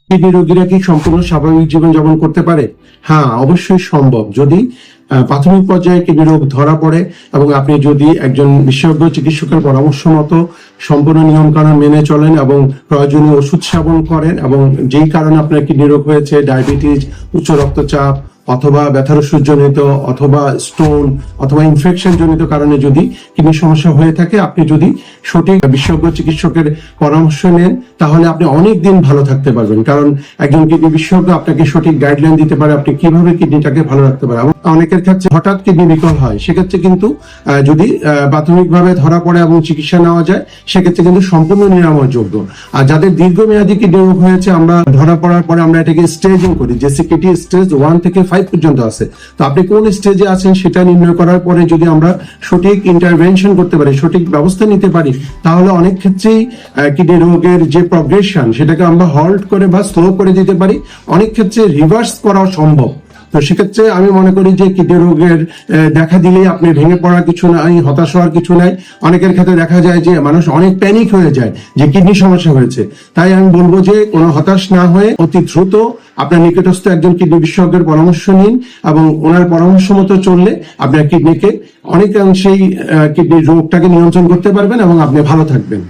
Kidney রোগীরা কি সম্পূর্ণ স্বাভাবিক জীবনযাপন করতে পারে? হ্যাঁ, অবশ্যই সম্ভব। যদি প্রাথমিক পর্যায়ে কিডনি রোগ ধরা পড়ে এবং আপনি যদি একজন বিশেষজ্ঞ চিকিৎসকের পরামর্শ মতো সম্পূর্ণ নিয়ম কানুন মেনে চলেন এবং প্রয়োজনীয় ওষুধ সেবন করেন, এবং যেই কারণে আপনার কিডনি রোগ হয়েছে, ডায়াবেটিস, উচ্চ রক্তচাপ অথবা ব্যথার ওষুধজনিত অথবা স্টোন অথবা ইনফেকশন জনিত কারণে যদি কিডনি সমস্যা হয়ে থাকে, আপনি যদি সঠিক বিশেষজ্ঞ চিকিৎসকের পরামর্শ নেন তাহলে আপনি অনেক দিন ভালো থাকতে পারবেন। কারণ একজন কিডনি বিশেষজ্ঞ আপনাকে সঠিক গাইডলাইন দিতে পারে আপনি কিভাবে কিডনিটাকে ভালো রাখতে পারেন। এবং অনেকের ক্ষেত্রে হঠাৎ কিডনি বিকল হয়, সেক্ষেত্রে কিন্তু যদি প্রাথমিকভাবে ধরা পড়ে এবং চিকিৎসা নেওয়া যায় সেক্ষেত্রে কিন্তু সম্পূর্ণ নিরাময়যোগ্য। আর যাদের দীর্ঘমেয়াদী কিডনি রোগ হয়েছে, আমরা ধরা পড়ার পরে আমরা এটাকে স্টেজিং করি, যে সিকিটি স্টেজ 1 থেকে 5 পর্যন্ত আছে। তো আপনি কোন স্টেজে আছেন সেটা নির্ণয় করার পরে যদি আমরা সঠিক ইন্টারভেনশন করতে পারি, সঠিক ব্যবস্থা নিতে পারি, তাহলে অনেক ক্ষেত্রেই কিডনি রোগের যে প্রগ্রেশন সেটাকে আমরা হল্ট করে বা স্লো করে দিতে পারি, অনেক ক্ষেত্রে রিভার্স করা সম্ভব। তো সেক্ষেত্রে আমি মনে করি যে কিডনি রোগের দেখা দিলেই আপনি ভেঙে পড়ার কিছু নাই, হতাশ হওয়ার কিছু নাই। অনেকের ক্ষেত্রে দেখা যায় যে মানুষ অনেক প্যানিক হয়ে যায় যে কিডনি সমস্যা হয়েছে। তাই আমি বলবো যে কোনো হতাশ না হয়ে অতি দ্রুত আপনার নিকটস্থ একজন কিডনি বিশেষজ্ঞের পরামর্শ নিন এবং ওনার পরামর্শ মতো চললে আপনার কিডনিকে অনেকাংশেই কিডনি রোগটাকে নিয়ন্ত্রণ করতে পারবেন এবং আপনি ভালো থাকবেন।